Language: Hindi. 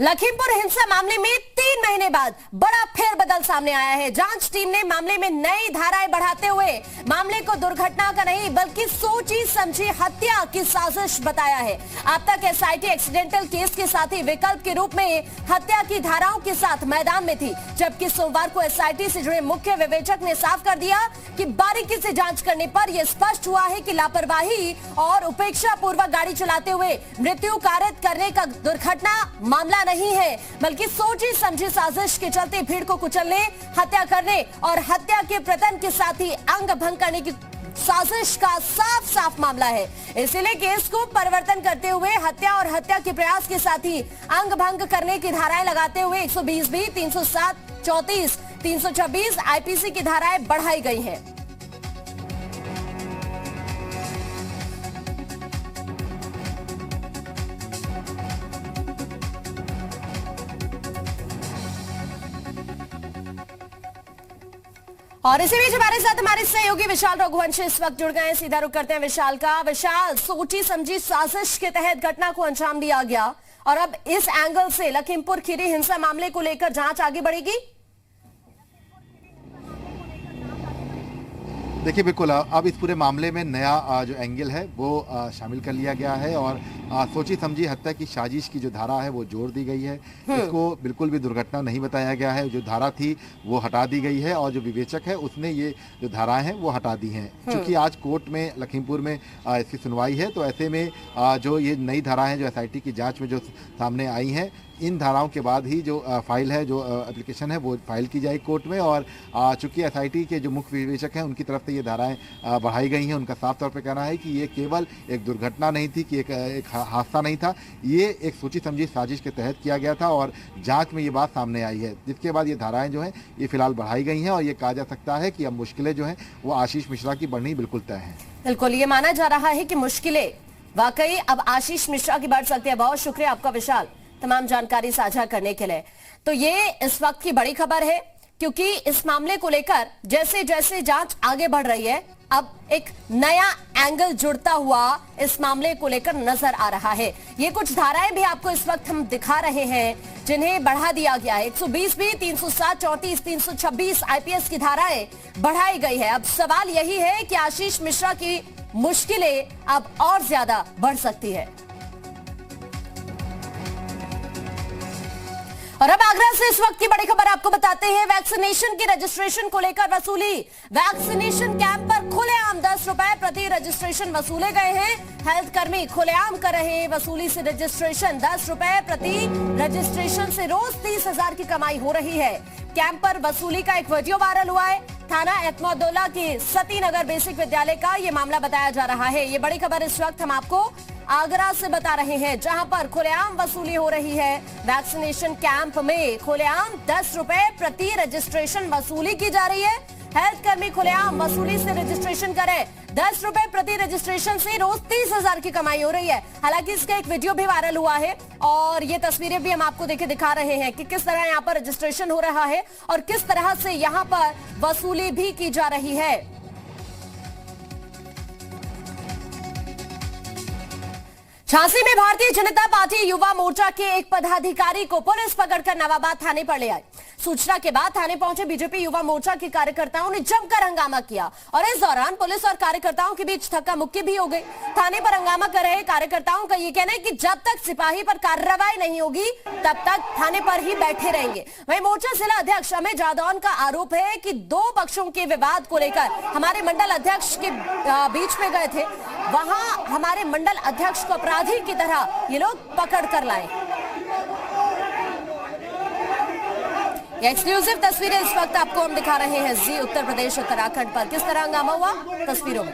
लखीमपुर हिंसा मामले में 3 महीने बाद बड़ा फेरबदल सामने आया है। जांच टीम ने मामले में नई धाराएं बढ़ाते हुए मामले को दुर्घटना का नहीं बल्कि सोची समझी हत्या की साजिश बताया है। अब तक एसआईटी एक्सीडेंटल केस के साथ ही विकल्प के रूप में हत्या की धाराओं के साथ मैदान में थी, जबकि सोमवार को एसआईटी से जुड़े मुख्य विवेचक ने साफ कर दिया कि बारीकी से जांच करने पर यह स्पष्ट हुआ है कि लापरवाही और उपेक्षा पूर्वक गाड़ी चलाते हुए मृत्यु कारित करने का दुर्घटना मामला नहीं है, बल्कि सोची समझी साजिश के चलते भीड़ को कुचलने, हत्या करने और हत्या के प्रयत्न के साथ ही अंग भंग करने की साजिश का साफ साफ मामला है। इसीलिए केस को परिवर्तन करते हुए हत्या और हत्या के प्रयास के साथ ही अंग भंग करने की धाराएं लगाते हुए 120B, 307, 34, 326 आईपीसी की धाराएं बढ़ाई गई हैं। और इसी बीच हमारे सहयोगी विशाल रघुवंशी इस वक्त जुड़ गए हैं। सीधा रुख करते हैं विशाल का। विशाल, सोची समझी साजिश के तहत घटना को अंजाम दिया गया और अब इस एंगल से लखीमपुर खीरी हिंसा मामले को लेकर जांच आगे बढ़ेगी। देखिए, बिल्कुल अब इस पूरे मामले में नया जो एंगल है वो शामिल कर लिया गया है और सोची समझी हत्या की साजिश की जो धारा है वो जोड़ दी गई है। इसको बिल्कुल भी दुर्घटना नहीं बताया गया है। जो धारा थी वो हटा दी गई है और जो विवेचक है उसने ये जो धाराएं हैं वो हटा दी हैं। क्योंकि आज कोर्ट में लखीमपुर में इसकी सुनवाई है, तो ऐसे में जो ये नई धाराएं हैं जो एसआईटी की जाँच में जो सामने आई हैं, इन धाराओं के बाद ही जो फाइल है, जो एप्लीकेशन है वो फाइल की जाएगी कोर्ट में। और चूंकि एसआईटी के जो मुख्य विवेचक हैं उनकी तरफ से ये धाराएं बढ़ाई गई हैं, उनका साफ तौर पे कहना है कि ये केवल एक दुर्घटना नहीं थी, कि एक हादसा नहीं था, ये एक सोची समझी साजिश के तहत किया गया था और जांच में ये बात सामने आई है, जिसके बाद ये धाराएं जो हैं ये फिलहाल बढ़ाई गई हैं और ये कहा जा सकता है कि अब मुश्किलें जो हैं वो आशीष मिश्रा की बढ़नी बिल्कुल तय है। बिल्कुल, ये माना जा रहा है कि मुश्किलें वाकई अब आशीष मिश्रा की बढ़ सकती है। बहुत शुक्रिया आपका विशाल, तमाम जानकारी साझा करने के लिए। तो ये इस वक्त की बड़ी खबर है, क्योंकि इस मामले को लेकर जैसे जैसे जांच आगे बढ़ रही है, अब एक नया एंगल जुड़ता हुआ इस मामले को लेकर नजर आ रहा है। ये कुछ धाराएं भी आपको इस वक्त हम दिखा रहे हैं जिन्हें बढ़ा दिया गया है। 120B, 307, 34, 326 आईपीएस की धाराएं बढ़ाई गई है। अब सवाल यही है कि आशीष मिश्रा की मुश्किलें अब और ज्यादा बढ़ सकती है। और अब आगरा से इस वक्त की बड़ी खबर आपको बताते हैं। वैक्सीनेशन की रजिस्ट्रेशन को लेकर वसूली। वैक्सीनेशन कैंप पर खुलेआम 10 रुपए प्रति रजिस्ट्रेशन वसूले गए हैं। हेल्थ कर्मी खुलेआम कर रहे हैं वसूली से रजिस्ट्रेशन। 10 रुपए प्रति रजिस्ट्रेशन से रोज 30,000 की कमाई हो रही है। कैंप पर वसूली का एक वीडियो वायरल हुआ है। थाना एतमौदौला के सती नगर बेसिक विद्यालय का ये मामला बताया जा रहा है। ये बड़ी खबर इस वक्त हम आपको आगरा से बता रहे हैं, जहां पर खुलेआम वसूली हो रही है। वैक्सीनेशन कैंप में खुलेआम 10 रुपए प्रति रजिस्ट्रेशन वसूली की जा रही है। हेल्थ कर्मी खुलेआम वसूली से रजिस्ट्रेशन करें। 10 रुपए प्रति रजिस्ट्रेशन से रोज 30,000 की कमाई हो रही है। हालांकि इसका एक वीडियो भी वायरल हुआ है और ये तस्वीरें भी हम आपको दिखा रहे हैं कि किस तरह यहाँ पर रजिस्ट्रेशन हो रहा है और किस तरह से यहाँ पर वसूली भी की जा रही है। झांसी में भारतीय जनता पार्टी युवा मोर्चा के एक पदाधिकारी को पुलिस पकड़कर नवाबाद थाने पर ले आई। सूचना के बाद थाने पहुंचे बीजेपी युवा मोर्चा के कार्यकर्ताओं ने जमकर हंगामा किया और इस दौरान पुलिस और कार्यकर्ताओं के बीच धक्का मुक्की भी हो गई। थाने पर हंगामा कर रहे कार्यकर्ताओं का ये कहना है कि जब तक सिपाही पर कार्रवाई नहीं होगी तब तक थाने पर ही बैठे रहेंगे। वहीं मोर्चा जिला अध्यक्ष अमित जादौन का आरोप है कि 2 पक्षों के विवाद को लेकर हमारे मंडल अध्यक्ष के बीच में गए थे, वहां हमारे मंडल अध्यक्ष को अपराधी की तरह ये लोग पकड़ कर लाए। ये एक्सक्लूसिव तस्वीरें इस वक्त आपको हम दिखा रहे हैं जी उत्तर प्रदेश उत्तराखंड पर। किस तरह हंगामा हुआ तस्वीरों में।